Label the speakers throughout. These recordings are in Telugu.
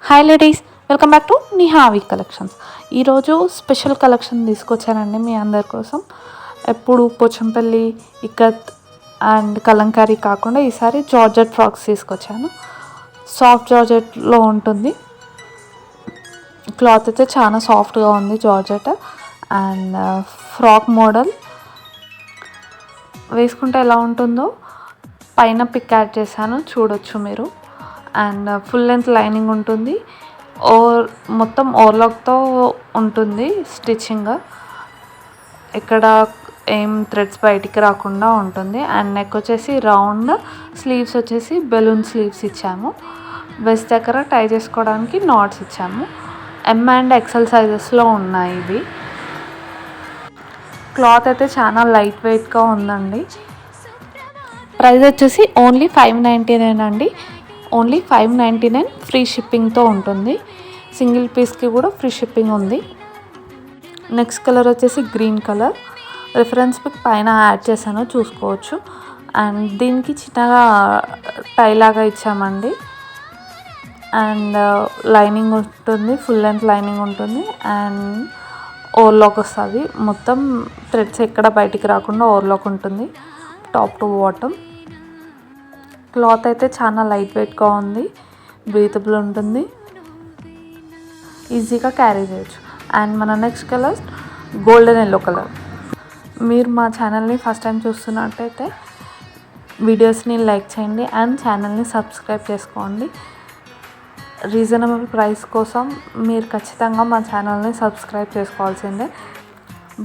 Speaker 1: Hi ladies, welcome back to Nihavi collections. ఈరోజు స్పెషల్ కలెక్షన్ తీసుకొచ్చానండి మీ అందరి కోసం. ఎప్పుడు పోచంపల్లి ఇక్కత్ అండ్ కలంకారీ కాకుండా ఈసారి జార్జెట్ ఫ్రాక్స్ తీసుకొచ్చాను. సాఫ్ట్ జార్జెట్లో ఉంటుంది. క్లాత్ అయితే చాలా సాఫ్ట్గా ఉంది జార్జెట్. అండ్ ఫ్రాక్ మోడల్ వేసుకుంటే ఎలా ఉంటుందో పైన పిక్ యాడ్ చేశాను, చూడొచ్చు మీరు. అండ్ ఫుల్ లెంత్ లైనింగ్ ఉంటుంది. మొత్తం ఓవర్లాక్తో ఉంటుంది స్టిచ్చింగ్. ఇక్కడ ఏం థ్రెడ్స్ బయటికి రాకుండా ఉంటుంది. అండ్ నెక్ వచ్చేసి రౌండ్, స్లీవ్స్ వచ్చేసి బెలూన్ స్లీవ్స్ ఇచ్చాము. వెస్ట్ దగ్గర టై చేసుకోవడానికి నాట్స్ ఇచ్చాము. ఎం అండ్ ఎక్సెల్ సైజెస్లో ఉన్నాయి ఇవి. క్లాత్ అయితే చాలా లైట్ వెయిట్గా ఉందండి. ప్రైస్ వచ్చేసి ఓన్లీ 599 అండి. ఓన్లీ 599 ఫ్రీ షిప్పింగ్తో ఉంటుంది. సింగిల్ పీస్కి కూడా ఫ్రీ షిప్పింగ్ ఉంది. నెక్స్ట్ కలర్ వచ్చేసి గ్రీన్ కలర్. రిఫరెన్స్ పిక్ పైన యాడ్ చేశాను, చూసుకోవచ్చు. అండ్ దీనికి చిన్నగా టై లాగా ఇచ్చామండి. అండ్ లైనింగ్ ఉంటుంది, ఫుల్ లెంత్ లైనింగ్ ఉంటుంది. అండ్ ఓవర్లాక్ వస్తుంది. మొత్తం థ్రెడ్స్ ఎక్కడ బయటికి రాకుండా ఓవర్లాక్ ఉంటుంది టాప్ టు బాటమ్. క్లాత్ అయితే చాలా లైట్ వెయిట్గా ఉంది, బ్రీతబుల్ ఉంటుంది, ఈజీగా క్యారీ చేయొచ్చు. అండ్ మన next colour golden yellow colour. మీరు మా ఛానల్ని ఫస్ట్ టైం చూస్తున్నట్టయితే వీడియోస్ని లైక్ చేయండి అండ్ ఛానల్ని సబ్స్క్రైబ్ చేసుకోండి. రీజనబుల్ ప్రైస్ కోసం మీరు ఖచ్చితంగా మా ఛానల్ని సబ్స్క్రైబ్ చేసుకోవాల్సిందే.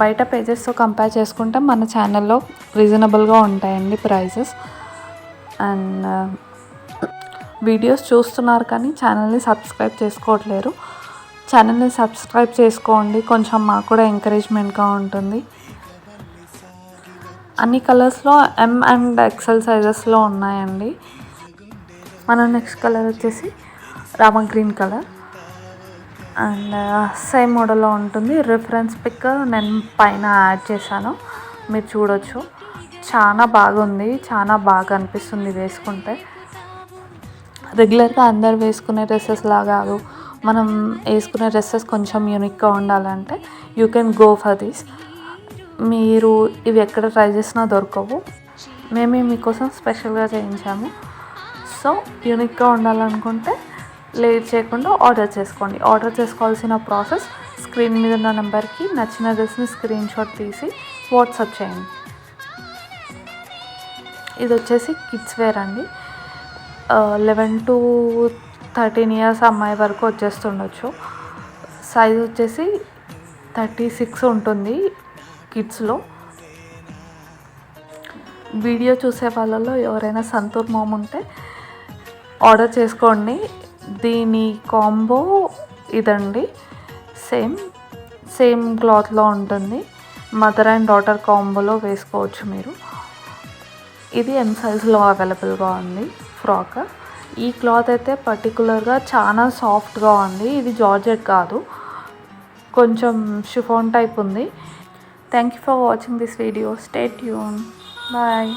Speaker 1: బయట పేజెస్తో కంపేర్ చేసుకుంటే మన ఛానల్లో రీజనబుల్గా ఉంటాయండి ప్రైజెస్. అండ్ వీడియోస్ చూస్తున్నారు కానీ ఛానల్ని సబ్స్క్రైబ్ చేసుకోవట్లేరు. ఛానల్ని సబ్స్క్రైబ్ చేసుకోండి, కొంచెం మాకు కూడా ఎంకరేజ్మెంట్గా ఉంటుంది. అన్ని కలర్స్లో ఎం అండ్ ఎక్సెల్ సైజెస్లో ఉన్నాయండి. మన నెక్స్ట్ కలర్ వచ్చేసి Rama green colour. And same మోడల్లో ఉంటుంది. రిఫరెన్స్ పిక్ నేను పైన యాడ్ చేశాను, మీరు చూడొచ్చు. చాలా బాగుంది, చాలా బాగా అనిపిస్తుంది వేసుకుంటే. రెగ్యులర్గా అందరు వేసుకునే డ్రెస్సెస్ లాగా కాదు, మనం వేసుకునే డ్రెస్సెస్ కొంచెం యూనిక్గా ఉండాలంటే you can go for this. మీరు ఇవి ఎక్కడ ట్రై చేసినా దొరకవు, మేమే మీకోసం స్పెషల్గా చేయించాము. సో యూనిక్గా ఉండాలనుకుంటే లేట్ చేయకుండా ఆర్డర్ చేసుకోండి. ఆర్డర్ చేసుకోవాల్సిన ప్రాసెస్ స్క్రీన్ మీద ఉన్న నెంబర్కి నచ్చిన డ్రెస్ని స్క్రీన్ షాట్ తీసి వాట్సాప్ చేయండి. ఇది వచ్చేసి కిడ్స్ వేర్ అండి. 11 to 13 ఇయర్స్ అమ్మాయి వరకు వచ్చేస్తుండొచ్చు. సైజ్ వచ్చేసి 36 ఉంటుంది కిడ్స్లో. వీడియో చూసే వాళ్ళలో ఎవరైనా సంతూర్ మామ్ ఉంటే ఆర్డర్ చేసుకోండి. దీని కాంబో ఇదండి. సేమ్ క్లాత్లో ఉంటుంది. మదర్ అండ్ డాటర్ కాంబోలో వేసుకోవచ్చు మీరు. ఇది ఎం సైజ్లో అవైలబుల్గా ఉంది ఫ్రాక్. ఈ క్లాత్ అయితే పర్టికులర్గా చాలా సాఫ్ట్గా ఉంది. ఇది జార్జెట్ కాదు, కొంచెం షిఫాన్ టైప్ ఉంది. Thank you for watching this video. Stay tune. Bye.